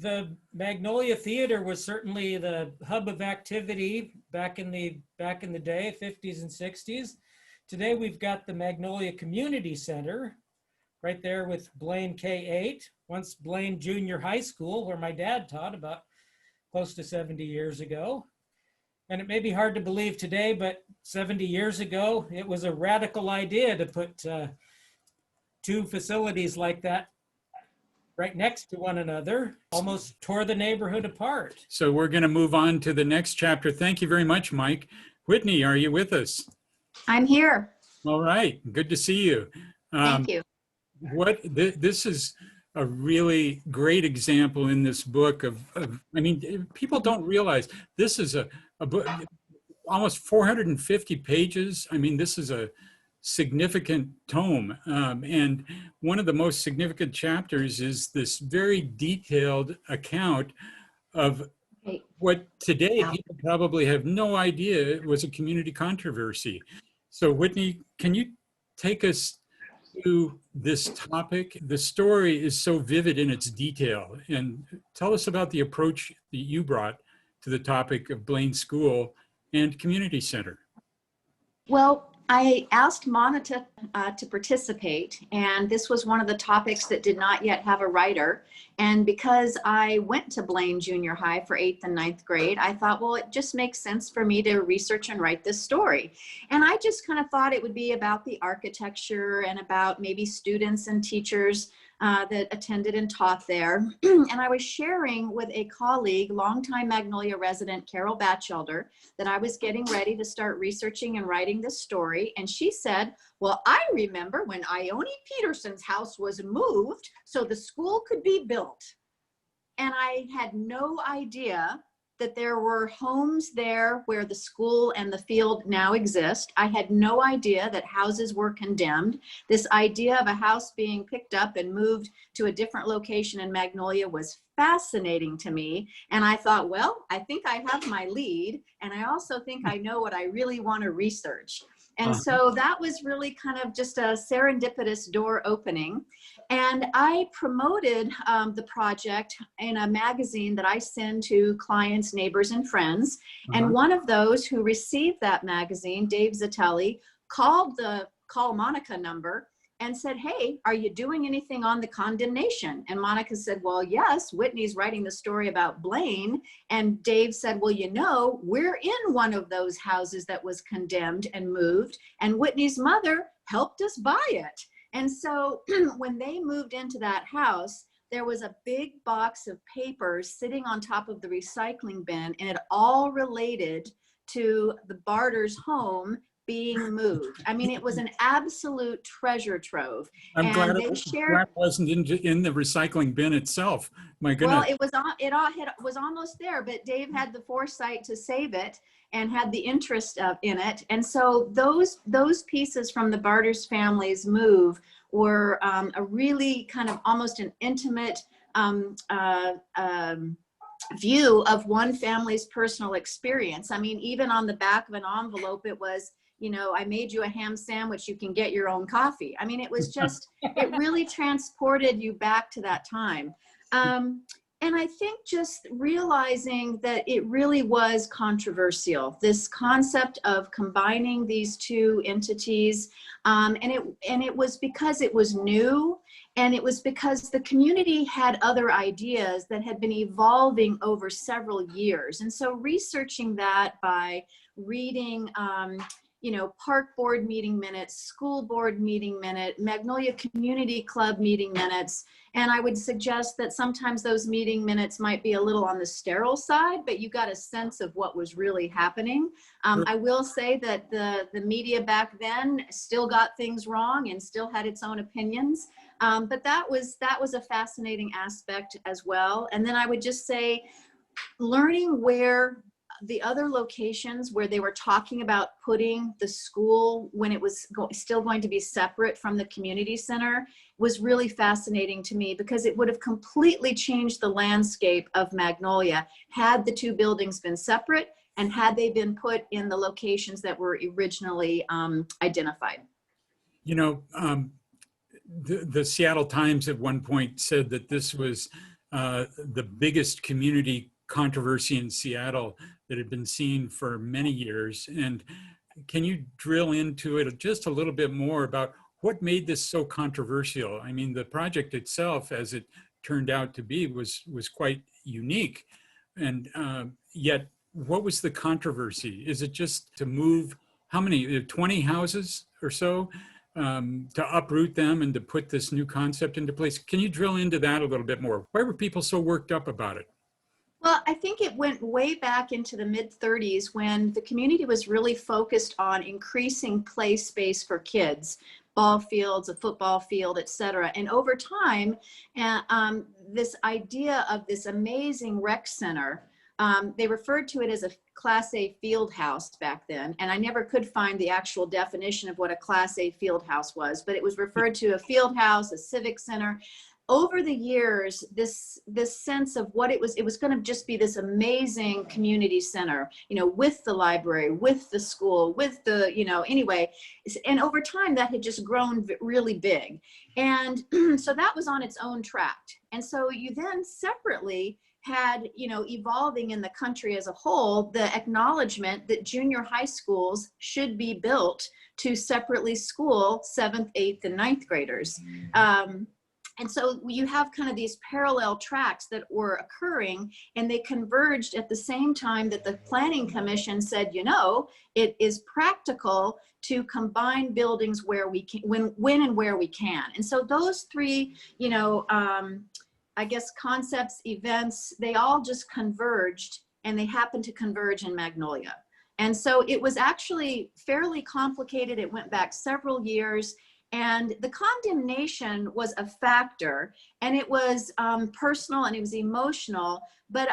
The Magnolia Theater was certainly the hub of activity back in the day, 50s and 60s. Today we've got the Magnolia Community Center right there with Blaine K-8, once Blaine Junior High School, where my dad taught about close to 70 years ago. And it may be hard to believe today, but 70 years ago, it was a radical idea to put two facilities like that right next to one another, almost tore the neighborhood apart. So we're going to move on to the next chapter. Thank you very much, Mike. Whitney, are you with us? I'm here. All right. Good to see you. Thank you. This is a really great example in this book of I mean, people don't realize this is a book, almost 450 pages. I mean, this is a significant tome. And one of the most significant chapters is this very detailed account of what today people probably have no idea it was a community controversy. So Whitney, can you take us to this topic? The story is so vivid in its detail, and tell us about the approach that you brought to the topic of Blaine School and Community Center. Well, I asked Monica to participate, and this was one of the topics that did not yet have a writer. And because I went to Blaine Junior High for 8th and 9th grade, I thought, well, it just makes sense for me to research and write this story. And I just kind of thought it would be about the architecture and about maybe students and teachers that attended and taught there. And I was sharing with a colleague, longtime Magnolia resident, Carol Batchelder, that I was getting ready to start researching and writing this story. And she said, well, I remember when Ione Peterson's house was moved so the school could be built. And I had no idea that there were homes there where the school and the field now exist. I had no idea that houses were condemned. This idea of a house being picked up and moved to a different location in Magnolia was fascinating to me. And I thought, well, I think I have my lead. And I also think I know what I really want to research. And so that was really kind of just a serendipitous door opening. And I promoted the project in a magazine that I send to clients, neighbors, and friends. And one of those who received that magazine, Dave Zatelli, called the Call Monica number and said, hey, are you doing anything on the condemnation? And Monica said, well, yes, Whitney's writing the story about Blaine. And Dave said, well, you know, we're in one of those houses that was condemned and moved, and Whitney's mother helped us buy it. And so when they moved into that house, there was a big box of papers sitting on top of the recycling bin, and it all related to the Barter's home being moved. I mean, it was an absolute treasure trove. I'm glad it wasn't in the recycling bin itself. My goodness. Well, it was almost there, but Dave had the foresight to save it and had the interest in it. And so those pieces from the Barter's family's move were a really kind of almost an intimate view of one family's personal experience. I mean, even on the back of an envelope, it was, you know, I made you a ham sandwich, you can get your own coffee. I mean, it was just, it really transported you back to that time. And I think just realizing that it really was controversial, this concept of combining these two entities. And it was because it was new, and it was because the community had other ideas that had been evolving over several years. And so researching that by reading, you know, park board meeting minutes, school board meeting minute, Magnolia Community Club meeting minutes. And I would suggest that sometimes those meeting minutes might be a little on the sterile side, but you got a sense of what was really happening. I will say that the media back then still got things wrong and still had its own opinions. But that was a fascinating aspect as well. And then I would just say, learning where the other locations where they were talking about putting the school when it was still going to be separate from the community center was really fascinating to me, because it would have completely changed the landscape of Magnolia had the two buildings been separate and had they been put in the locations that were originally identified. You know, the Seattle Times at one point said that this was the biggest community controversy in Seattle that had been seen for many years. And can you drill into it just a little bit more about what made this so controversial? I mean, the project itself, as it turned out to be, was quite unique. And yet, what was the controversy? Is it just to move, how many, 20 houses or so, to uproot them and to put this new concept into place? Can you drill into that a little bit more? Why were people so worked up about it? Well, I think it went way back into the mid-30s when the community was really focused on increasing play space for kids, ball fields, a football field, et cetera. And over time, this idea of this amazing rec center, they referred to it as a Class A field house back then. And I never could find the actual definition of what a Class A field house was, but it was referred to a field house, a civic center. Over the years, this sense of what it was going to just be this amazing community center, you know, with the library, with the school, with the, you know, anyway. And over time, that had just grown really big. And so that was on its own track. And so you then separately had, you know, evolving in the country as a whole, the acknowledgement that junior high schools should be built to separately school 7th, 8th, and 9th graders. And so you have kind of these parallel tracks that were occurring, and they converged at the same time that the Planning Commission said, you know, it is practical to combine buildings where we can, when and where we can. And so those three, you know, I guess concepts, events, they all just converged, and they happened to converge in Magnolia. And so it was actually fairly complicated. It went back several years. And the condemnation was a factor, and it was personal and it was emotional, but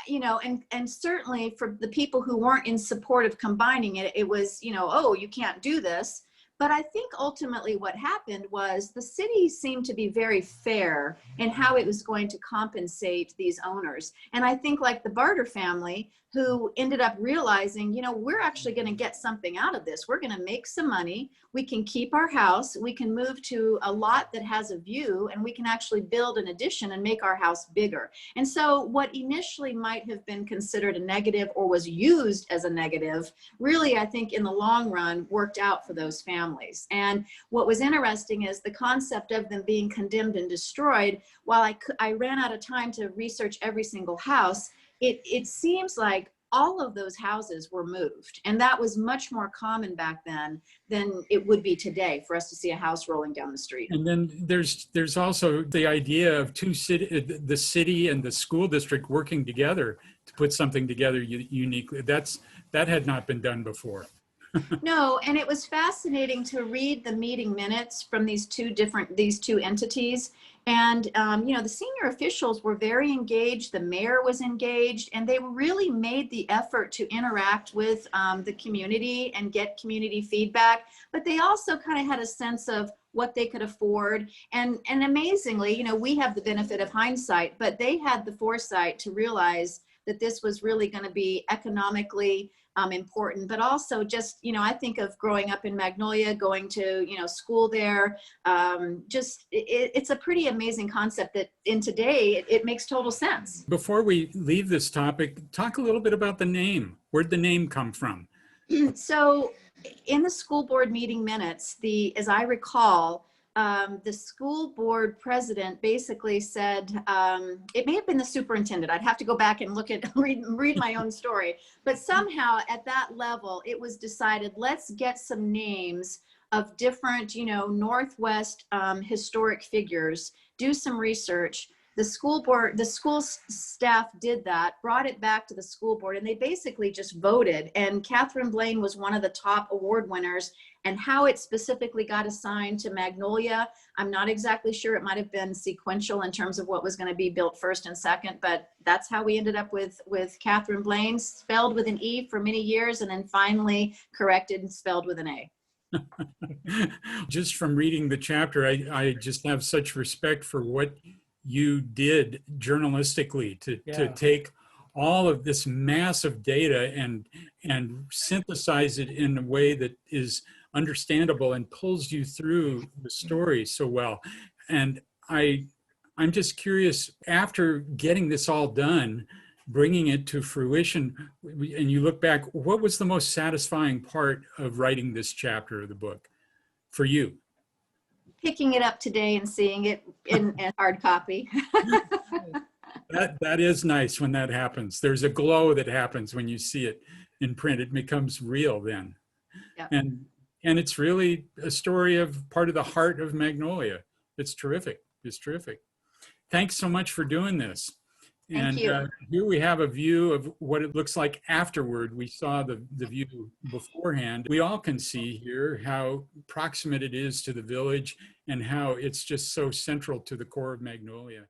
you know, and certainly for the people who weren't in support of combining it, it was, you know, oh, you can't do this. But I think ultimately what happened was the city seemed to be very fair in how it was going to compensate these owners. And I think like the Barter family, who ended up realizing, you know, we're actually going to get something out of this. We're going to make some money. We can keep our house. We can move to a lot that has a view, and we can actually build an addition and make our house bigger. And so what initially might have been considered a negative or was used as a negative, really, I think in the long run worked out for those families. And what was interesting is the concept of them being condemned and destroyed. While I ran out of time to research every single house, it seems like all of those houses were moved. And that was much more common back then than it would be today for us to see a house rolling down the street. And then there's also the idea of the city and the school district working together to put something together uniquely. That had not been done before. No, and it was fascinating to read the meeting minutes from these two entities. And, you know, the senior officials were very engaged. The mayor was engaged, and they really made the effort to interact with the community and get community feedback. But they also kind of had a sense of what they could afford. And amazingly, you know, we have the benefit of hindsight, but they had the foresight to realize that this was really going to be economically important, but also just, you know, I think of growing up in Magnolia, going to, you know, school there. It's a pretty amazing concept that in today, it makes total sense. Before we leave this topic, talk a little bit about the name. Where'd the name come from? So in the school board meeting minutes, as I recall, the school board president basically said, it may have been the superintendent. I'd have to go back and read my own story. But somehow at that level, it was decided, let's get some names of different, you know, Northwest historic figures, do some research. The school staff did that, brought it back to the school board, and they basically just voted. And Catherine Blaine was one of the top award winners. And how it specifically got assigned to Magnolia, I'm not exactly sure. It might have been sequential in terms of what was going to be built first and second, but that's how we ended up with Catherine Blaine, spelled with an E for many years, and then finally corrected and spelled with an A. Just from reading the chapter, I just have such respect for what you did journalistically to take all of this massive data and synthesize it in a way that is understandable and pulls you through the story so well. And I I'm just curious, after getting this all done, bringing it to fruition, and you look back, what was the most satisfying part of writing this chapter of the book for you? Picking it up today and seeing it in hard copy. That is nice when that happens. There's a glow that happens when you see it in print. It becomes real then. Yeah. And it's really a story of part of the heart of Magnolia. It's terrific. It's terrific. Thanks so much for doing this. Thank you. Here we have a view of what it looks like afterward. We saw the view beforehand. We all can see here how proximate it is to the village and how it's just so central to the core of Magnolia.